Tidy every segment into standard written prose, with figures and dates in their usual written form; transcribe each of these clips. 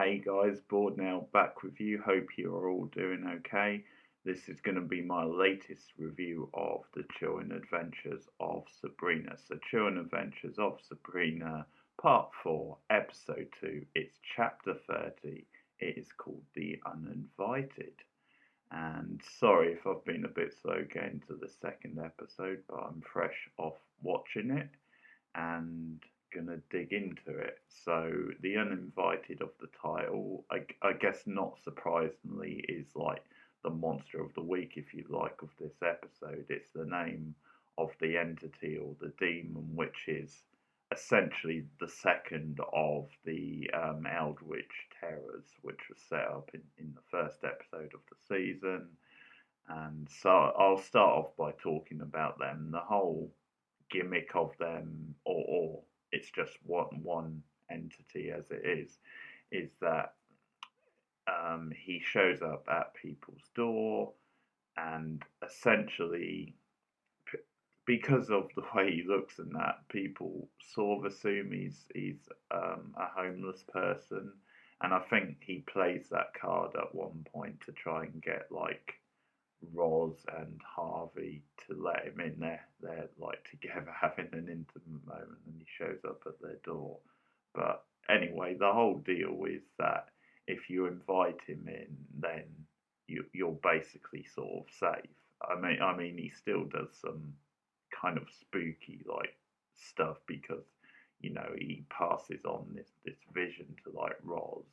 Hey guys, Board now back with you. Hope you're all doing okay. This is going to be my latest review of the Chilling Adventures of Sabrina. So, Chilling Adventures of Sabrina, Part 4, Episode 2. It's Chapter 30. It is called The Uninvited. And sorry if I've been a bit slow getting to the second episode, but I'm fresh off watching it and gonna dig into it. So the uninvited of the title, I guess not surprisingly, is like the monster of the week, if you like, of this episode. It's the name of the entity or the demon, which is essentially the second of the Eldritch Terrors, which was set up in the first episode of the season. And so I'll start off by talking about them. The whole gimmick of them, or it's just one entity as it is that he shows up at people's door, and essentially, because of the way he looks and that, people sort of assume he's a homeless person, and I think he plays that card at one point to try and get like Roz and Harvey to let him in. They're like together having an intimate moment, and he shows up at their door. But anyway, the whole deal is that if you invite him in, then you're basically sort of safe. I mean, he still does some kind of spooky like stuff because he passes on this vision to like Roz.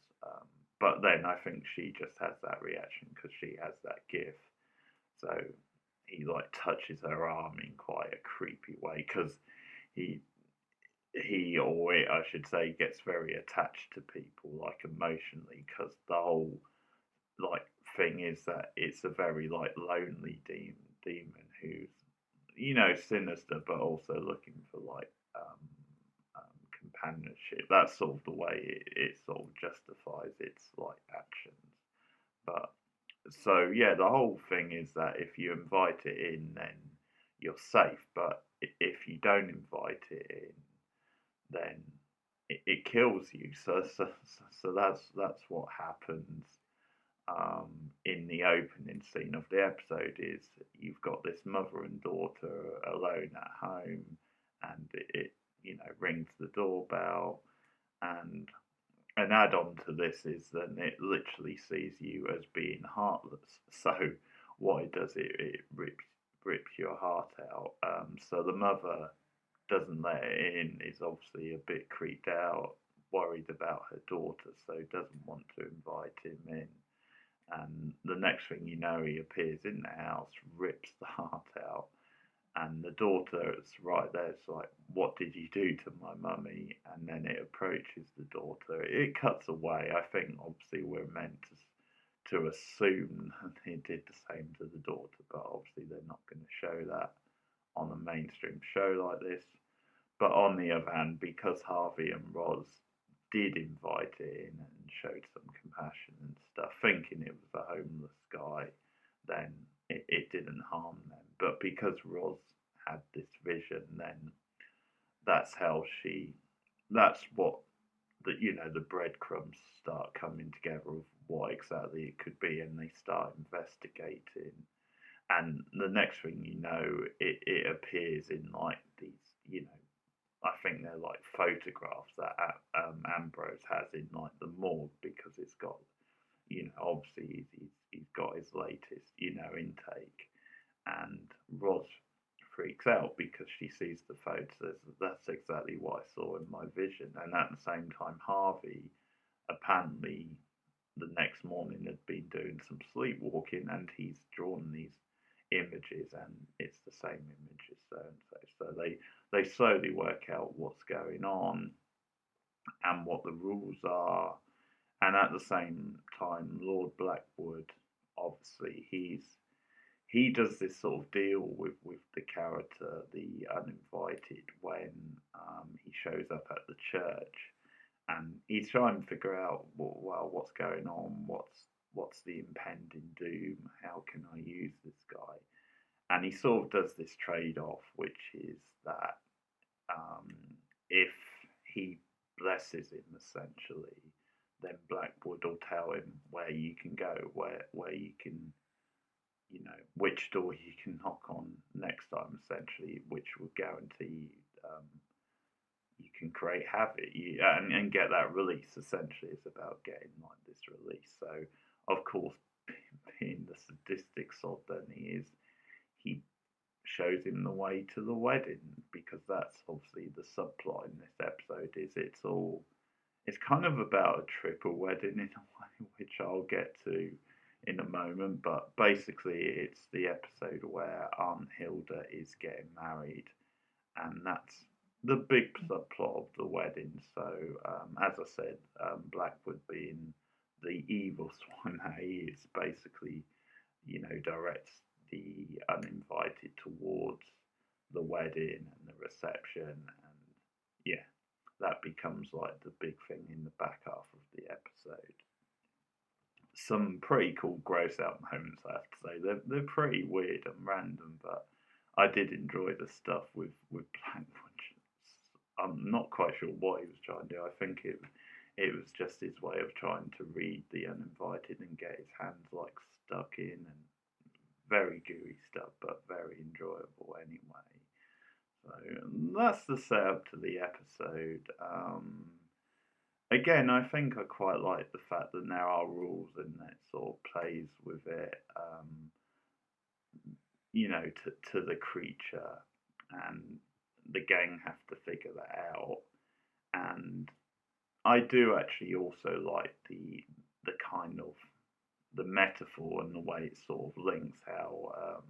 But then I think she just has that reaction because she has that gift. So he like touches her arm in quite a creepy way because he I should say gets very attached to people like emotionally because the whole like thing is that it's a very like lonely demon who's sinister but also looking for like companionship. That's sort of the way it sort of justifies its like actions. But so yeah, the whole thing is that if you invite it in, then you're safe. But if you don't invite it in, then it kills you. So that's what happens in the opening scene of the episode. Is you've got this mother and daughter alone at home, and it rings the doorbell, and an add-on to this is that it literally sees you as being heartless. So what it does, it rips your heart out. So the mother doesn't let it in. Is obviously a bit creeped out, worried about her daughter, so doesn't want to invite him in. And the next thing you know, he appears in the house, rips the heart out, and the daughter is right there. It's like, what did you do to my mummy? And then it approaches the daughter. It cuts away. I think obviously we're meant to assume that he did the same to the daughter, but obviously they're not going to show that on a mainstream show like this. But on the other hand, because Harvey and Roz did invite it in and showed some compassion and stuff, thinking it was a homeless guy, then it didn't harm them. But because Roz had this vision, then that's how that's what the breadcrumbs start coming together of what exactly it could be, and they start investigating. And the next thing you know, it appears in like these, I think they're like photographs that Ambrose has in like the morgue because it's got, obviously he's got his latest, intake, and Roz freaks out because she sees the photos. That's exactly what I saw in my vision, and at the same time, Harvey apparently the next morning had been doing some sleepwalking, and he's drawn these images, and it's the same images, so and so. So they slowly work out what's going on and what the rules are, and at the same time, Lord Blackwood, obviously, he does this sort of deal with the character, the uninvited, when he shows up at the church, and he's trying to figure out what's going on, what's the impending doom, how can I use this guy, and he sort of does this trade off, which is that if he blesses him essentially, then Blackwood will tell him where you can go, where you can, which door you can knock on next time, essentially, which will guarantee you can create havoc and get that release. Essentially, it's about getting like this release. So, of course, being the sadistic sod that he is, he shows him the way to the wedding, because that's obviously the subplot in this episode. It's kind of about a triple wedding in a way, which I'll get to in a moment. But basically, it's the episode where Aunt Hilda is getting married, and that's the big subplot of the wedding. So, as I said, Blackwood being the evil swine that he is, basically, directs the uninvited towards the wedding and the reception, and yeah, that becomes like the big thing in the back half of the episode. Some pretty cool gross out moments, I have to say. They're pretty weird and random, but I did enjoy the stuff with Blackwood. I'm not quite sure what he was trying to do. I think it was just his way of trying to read the uninvited and get his hands like stuck in, and very gooey stuff, but very enjoyable anyway. So that's the setup to the episode. Again, I think I quite like the fact that there are rules and that sort of plays with it, to the creature, and the gang have to figure that out. And I do actually also like the kind of the metaphor and the way it sort of links how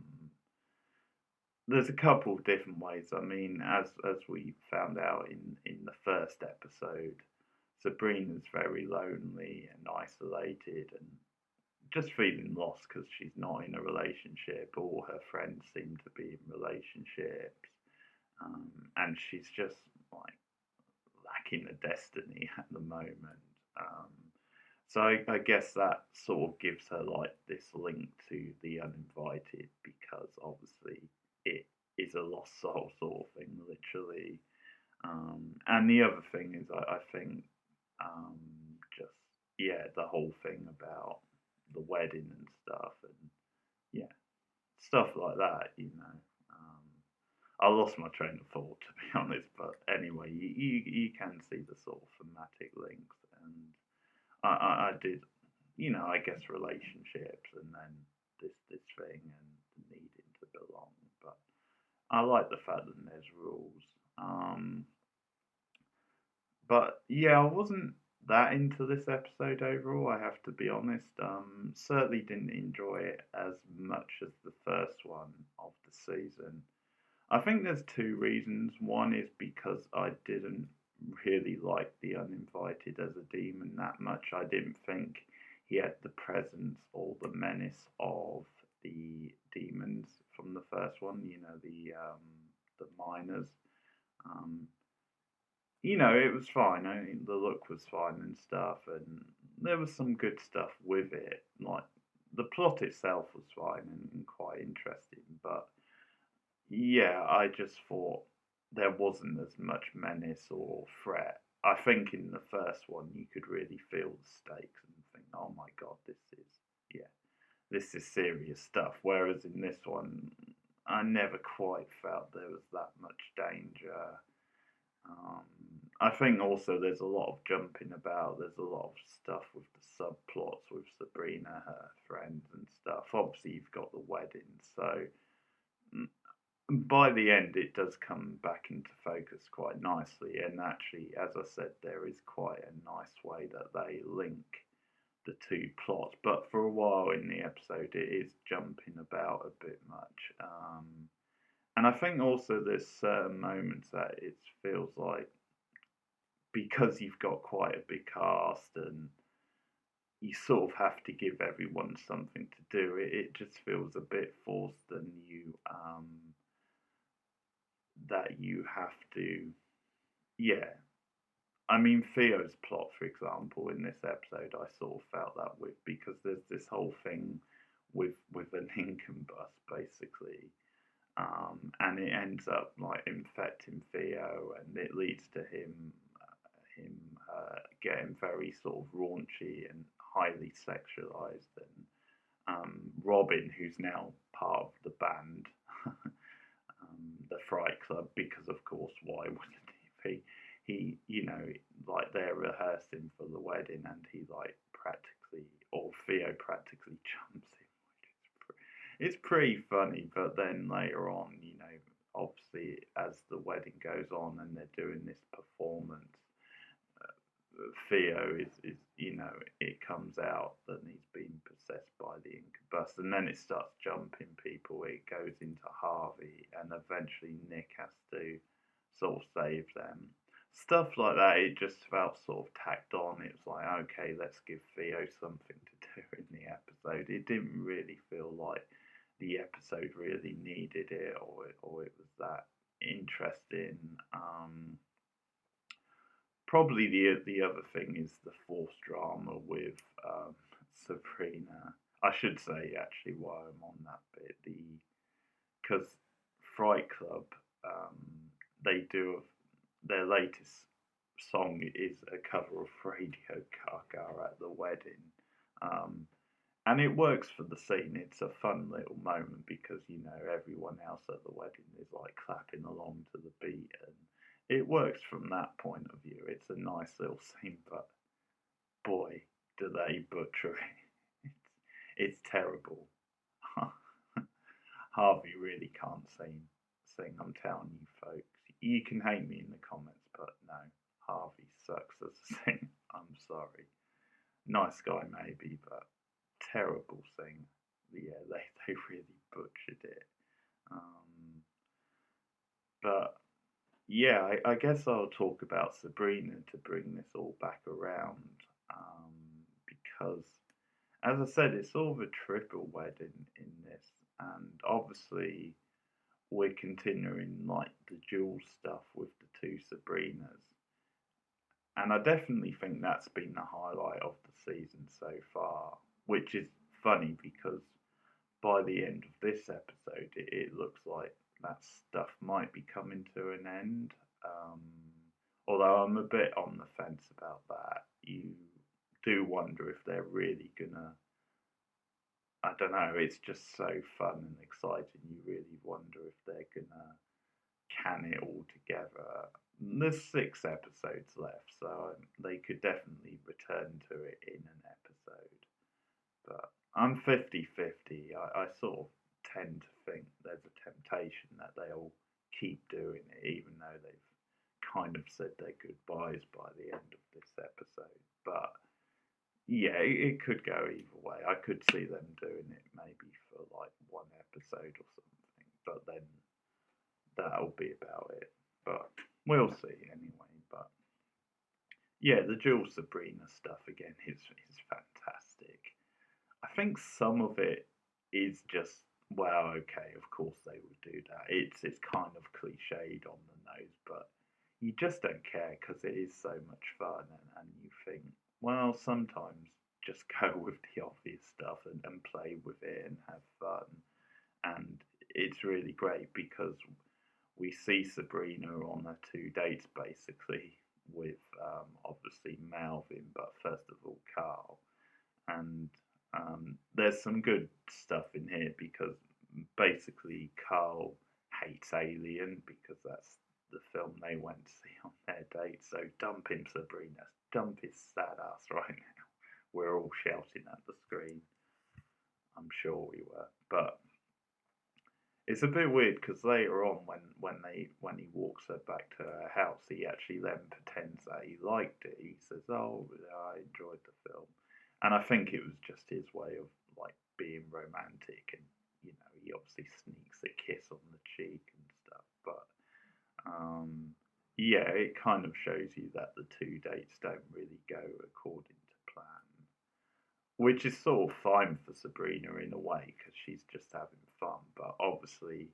there's a couple of different ways. I mean, as we found out in the first episode, Sabrina's very lonely and isolated and just feeling lost because she's not in a relationship. All her friends seem to be in relationships, and she's just like lacking a destiny at the moment. Um, so I guess that sort of gives her like this link to the uninvited, because obviously it is a lost soul sort of thing, literally. And the other thing is, I think, um, just yeah, the whole thing about the wedding and stuff, and yeah, stuff like that. I lost my train of thought, to be honest, but anyway, you can see the sort of thematic links, and I did, I guess relationships, and then this thing and needing to belong. But I like the fact that there's rules. But yeah, I wasn't that into this episode overall, I have to be honest. Certainly didn't enjoy it as much as the first one of the season. I think there's two reasons. One is because I didn't really like the uninvited as a demon that much. I didn't think he had the presence or the menace of the demons from the first one. The miners. Um, it was fine. I mean, the look was fine and stuff, and there was some good stuff with it. Like the plot itself was fine and quite interesting, but yeah, I just thought there wasn't as much menace or threat. I think in the first one you could really feel the stakes and think, "Oh my god, this is serious stuff." Whereas in this one, I never quite felt there was that much danger. Um, I think also there's a lot of jumping about. There's a lot of stuff with the subplots with Sabrina, her friends, and stuff. Obviously, you've got the wedding, so mm, by the end, it does come back into focus quite nicely. And actually, as I said, there is quite a nice way that they link the two plots. But for a while in the episode, it is jumping about a bit much. And I think also there's certain moments that it feels like, because you've got quite a big cast and you sort of have to give everyone something to do, it just feels a bit forced, and that you have to, yeah. I mean, Theo's plot, for example, in this episode, I sort of felt that with, because there's this whole thing with an Lincoln bus, basically, and it ends up like infecting Theo, and it leads to him getting very sort of raunchy and highly sexualized, and Robin, who's now part of the band, the Fright Club, because of course, why wouldn't he be? Like they're rehearsing for the wedding, and he like practically, or Theo practically jumps in. It's pretty funny, but then later on, obviously as the wedding goes on and they're doing this performance, Theo is it comes out that he's been possessed by the incubus, and then it starts jumping people. It goes into Harvey, and eventually Nick has to sort of save them. Stuff like that. It just felt sort of tacked on. It was like, okay, let's give Theo something to do in the episode. It didn't really feel like the episode really needed it, or it was that interesting. Probably the other thing is the forced drama with Sabrina. I should say actually while I'm on that bit, because Fright Club, they do their latest song is a cover of Radio Gaga at the wedding, and it works for the scene. It's a fun little moment because everyone else at the wedding is like clapping along to the beat, and it works from that point of view. It's a nice little scene, but boy, do they butcher it. It's terrible. Harvey really can't sing. I'm telling you, folks. You can hate me in the comments, but no, Harvey sucks as a singer. I'm sorry. Nice guy maybe, but terrible singer. Yeah, they really butchered it. But yeah, I guess I'll talk about Sabrina to bring this all back around, because, as I said, it's sort of a triple wedding in this, and obviously we're continuing like the dual stuff with the two Sabrinas, and I definitely think that's been the highlight of the season so far, which is funny because by the end of this episode, it looks like that stuff might be coming to an end. Um, Although I'm a bit on the fence about that. You do wonder if they're really gonna. I don't know. It's just so fun and exciting. You really wonder if they're gonna can it all together. There's 6 episodes left, so they could definitely return to it in an episode. But I'm 50-50. I sort of tend to think there's a temptation that they'll keep doing it, even though they've kind of said their goodbyes by the end of this episode. But yeah, it could go either way. I could see them doing it maybe for like 1 episode or something, but then that'll be about it. But we'll see anyway. But yeah, the Jules Sabrina stuff again is fantastic. I think some of it is just well, okay, of course they would do that. It's kind of cliched on the nose, but you just don't care because it is so much fun, and you think, well, sometimes just go with the obvious stuff and play with it and have fun. And it's really great because we see Sabrina on her 2 dates basically with obviously Melvin, but first of all Carl. And there's some good stuff in here because basically Carl hates Alien because that's the film they went to see on their date. So dump him, Sabrina. Dump his sad ass right now. We're all shouting at the screen. I'm sure we were. But it's a bit weird because later on, when he walks her back to her house, he actually then pretends that he liked it. He says, "Oh, I enjoyed the film," and I think it was just his way of like being romantic, and he obviously sneaks a kiss on the cheek and stuff. But yeah, it kind of shows you that the 2 dates don't really go according to plan, which is sort of fine for Sabrina in a way because she's just having fun. But obviously,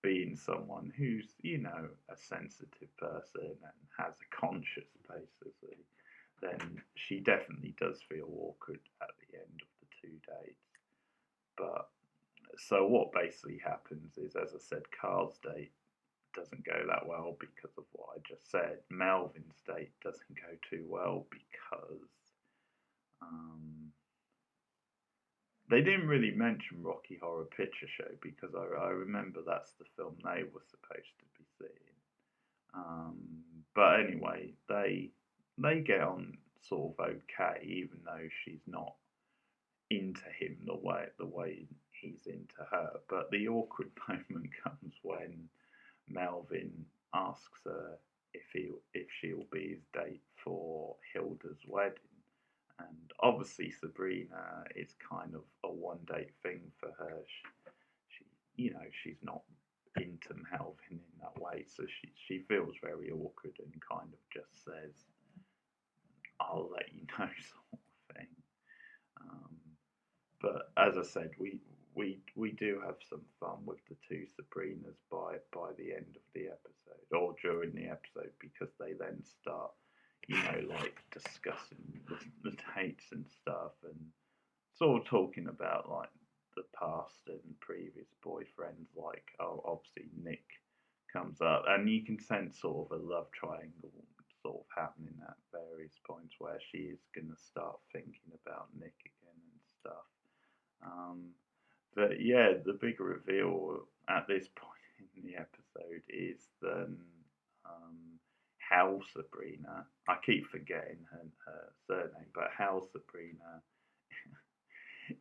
being someone who's a sensitive person and has a conscience basically, then she definitely does feel awkward at the end of the 2 dates. But so what basically happens is, as I said, Carl's date doesn't go that well because of what I just said. Melvin's date doesn't go too well because um, they didn't really mention Rocky Horror Picture Show because I remember that's the film they were supposed to be seeing. Um, but anyway, they get on sort of okay, even though she's not into him the way he's into her. But the awkward moment comes when Melvin asks her if she'll be his date for Hilda's wedding, and obviously Sabrina is kind of a one date thing for her. She's not into Melvin in that way, so she feels very awkward and kind of just says, "I'll let you know," sort of thing. Um, but as I said, we do have some fun with the two Sabrinas by the end of the episode or during the episode because they then start, like discussing the dates and stuff and sort of talking about like the past and previous boyfriends. Like, oh, obviously Nick comes up, and you can sense sort of a love triangle sort of happening at various points where she is gonna start thinking about Nick again and stuff. Um, but yeah, the big reveal at this point in the episode is then how Sabrina, I keep forgetting her surname, but how Sabrina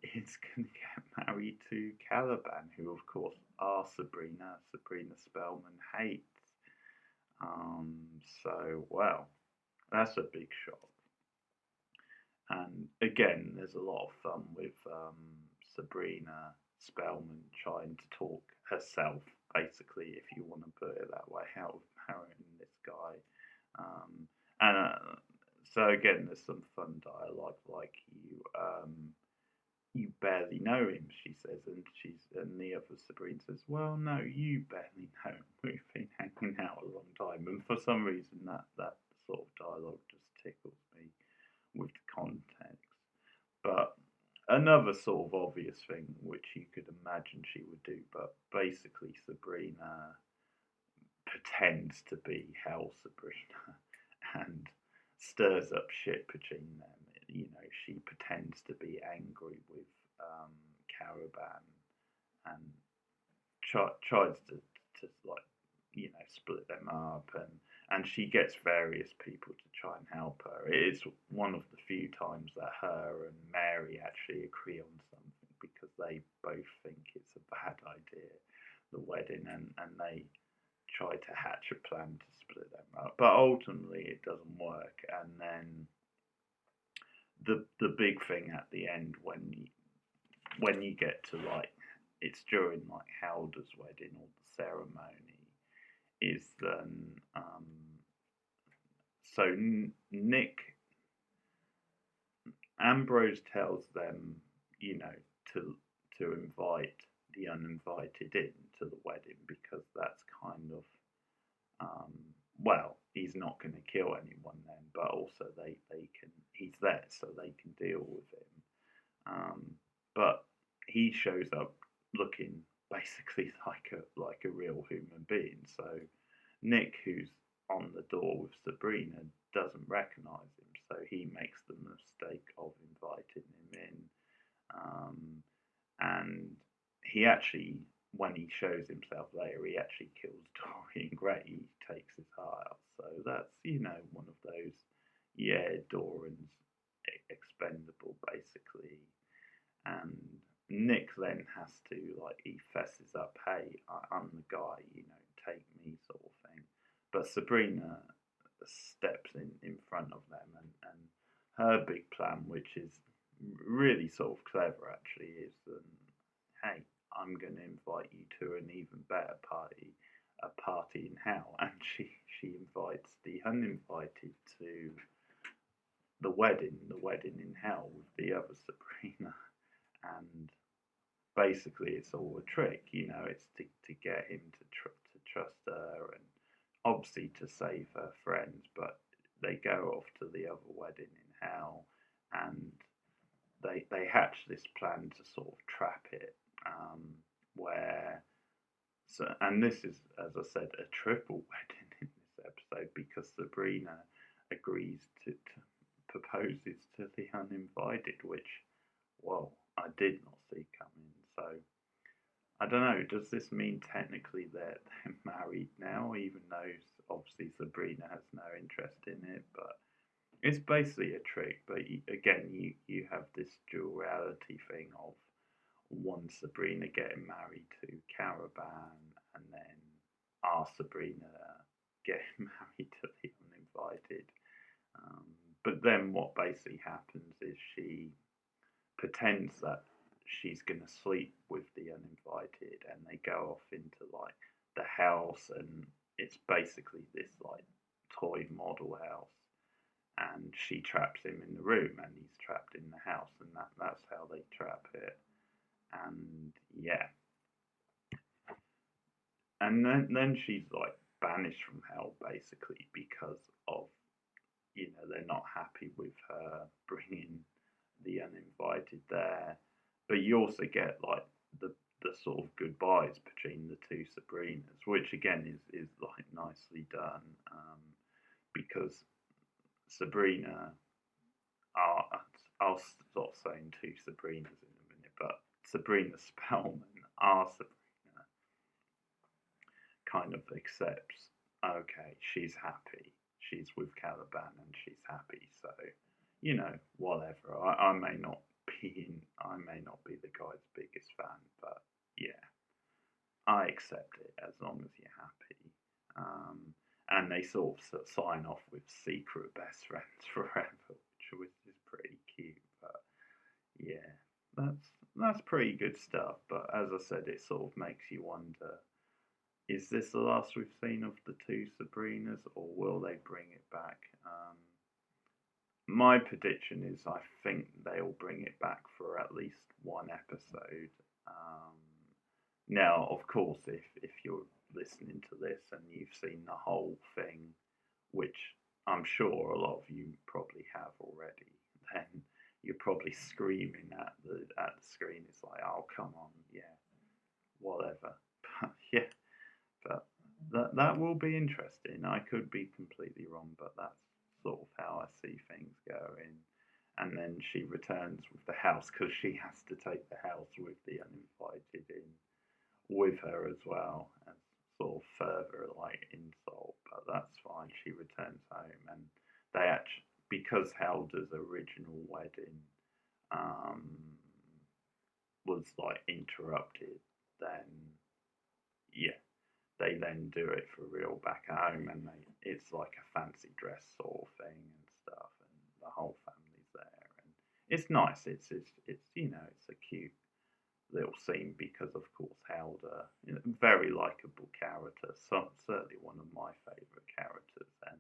is going to get married to Caliban, who of course are Sabrina Spellman hates. So, well, that's a big shock. And again, there's a lot of fun with Sabrina Spellman trying to talk herself, basically, if you want to put it that way, out of marrying this guy. And so again, there's some fun dialogue, like you barely know him, she says, and the other Sabrina says, well, no, you barely know him. We've been hanging out a long time, and for some reason that sort of dialogue just tickles me with the context. But another sort of obvious thing which you could imagine she would do, but basically Sabrina pretends to be Hell Sabrina and stirs up shit between them. She pretends to be angry with Caravan and tries to like split them up, and she gets various people to try and help her. It's one of the few times that her and Mary actually agree on something because they both think it's a bad idea, the wedding, and they try to hatch a plan to split them up. But ultimately, it doesn't work, and then the big thing at the end when you get to like it's during like Helda's wedding or the ceremony is then so Nick Ambrose tells them to invite the uninvited in to the wedding because that's kind of well, he's not going to kill anyone then, but also they can he's there so they can deal with him. But he shows up looking basically like a real human being. So Nick, who's on the door with Sabrina, doesn't recognise him, so he makes the mistake of inviting him in. And he actually, when he shows himself later, he actually kills Dorian Gray. He takes his heart out. So that's one of those, yeah, Dorian's expendable basically. And Nick then has to he fesses up, hey, I'm the guy, take me sort of thing. But Sabrina steps in front of them, and her big plan, which is really sort of clever actually, is hey, I'm going to invite you to an even better party, a party in hell, and she invites the uninvited to the wedding in hell with the other Sabrina, and basically it's all a trick, it's to get him to trust her and obviously to save her friends, but they go off to the other wedding in hell, and they hatch this plan to sort of trap it, where So, and this is, as I said, a triple wedding in this episode because Sabrina agrees to proposes to the uninvited, which, well, I did not see coming. So I don't know. Does this mean technically they're married now, even though obviously Sabrina has no interest in it? But it's basically a trick. But again, you have this duality thing of one Sabrina getting married to Caravan, and then our Sabrina getting married to the uninvited. Um, but then what basically happens is she pretends that she's going to sleep with the uninvited, and they go off into like the house, and it's basically this like toy model house, and she traps him in the room, and he's trapped in the house, and that's how they trap it. And yeah, and then she's like banished from hell basically because of, they're not happy with her bringing the uninvited there. But you also get like the sort of goodbyes between the two Sabrinas, which again is like nicely done, because Sabrina, are I'll stop saying two Sabrinas in a minute, but Sabrina Spellman, our Sabrina, kind of accepts, okay, she's happy, she's with Caliban and she's happy, so whatever. I may not be the guy's biggest fan, but yeah, I accept it as long as you're happy. And they sort of sign off with secret best friends forever, which is pretty cute. But yeah, that's pretty good stuff. But as I said, it sort of makes you wonder: is this the last we've seen of the two Sabrinas, or will they bring it back? My prediction is I think they'll bring it back for at least one episode. Um, Now, of course, if you're listening to this and you've seen the whole thing, which I'm sure a lot of you probably have already, then you're probably screaming at the screen. It's like, oh, come on, yeah, whatever. But yeah, but that will be interesting. I could be completely wrong, but that's sort of how I see things going. And then she returns with the house because she has to take the house with the uninvited in with her as well, and sort of further like insult. But that's fine. She returns home, and they actually, because Helda's original wedding um, was like interrupted, then yeah, they then do it for real back at home, and it's like a fancy dress sort of thing and stuff, and the whole family's there, and it's nice. It's a cute little scene because, of course, Helder, very likable character, certainly one of my favourite characters, and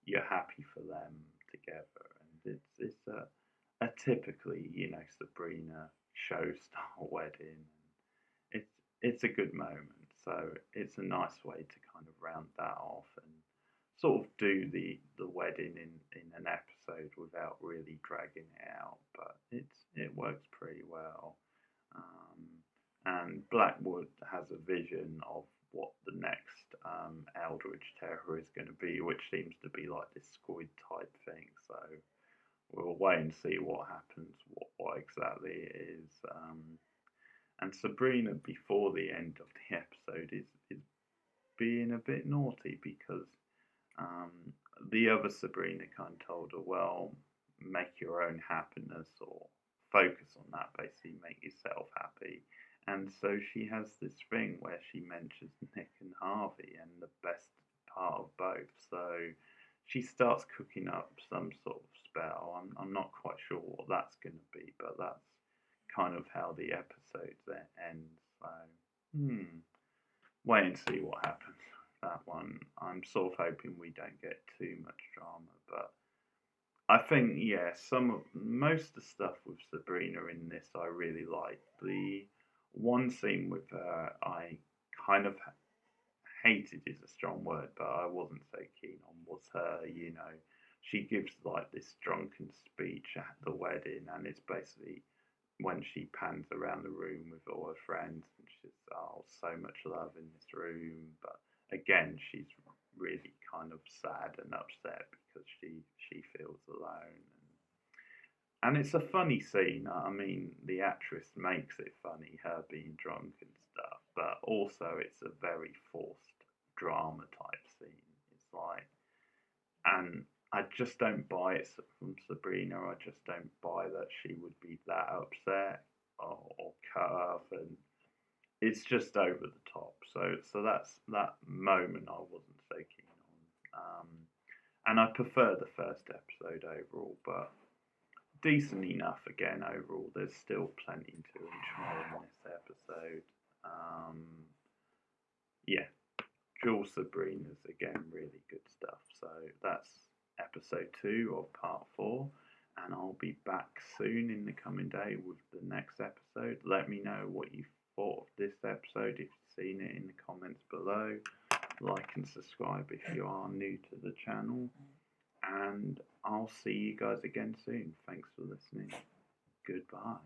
you're happy for them together, and it's a typically Sabrina show style wedding. It's a good moment, so it's a nice way to kind of round that off and sort of do the wedding in an episode without really dragging it out, but it works pretty well. Um, and Blackwood has a vision of what the next Eldritch Terror is going to be, which seems to be like this squid type thing. So we'll wait and see what happens, what exactly it is. And Sabrina, before the end of the episode, is being a bit naughty because um, the other Sabrina kind of told her, well, make your own happiness or focus on that, basically, make yourself happy. And so she has this thing where she mentions Nick and Harvey and the best part of both. So she starts cooking up some sort of spell. I'm not quite sure what that's going to be, but that's kind of how the episode ends. So, wait and see what happens with that one. I'm sort of hoping we don't get too much drama, but I think most of the stuff with Sabrina in this I really like. The one scene with her I kind of hated is a strong word, but I wasn't so keen on was her. She gives like this drunken speech at the wedding, and it's basically when she pans around the room with all her friends and she she's, oh, so much love in this room, but again, she's really kind of sad and upset because she feels alone. And it's a funny scene. I mean, the actress makes it funny, her being drunk and stuff, but also it's a very forced drama type scene. It's like, and I just don't buy it from Sabrina. I just don't buy that she would be that upset or cut off, and it's just over the top. So that's that moment I wasn't so keen on. And I prefer the first episode overall, but decent enough again overall. There's still plenty to enjoy in this episode. Yeah, Jewel Sabrina's again really good stuff. So that's episode 2 of part 4, and I'll be back soon in the coming day with the next episode. Let me know what you thought of this episode if you've seen it in the comments below. Like and subscribe if you are new to the channel, and I'll see you guys again soon. Thanks for listening. Goodbye.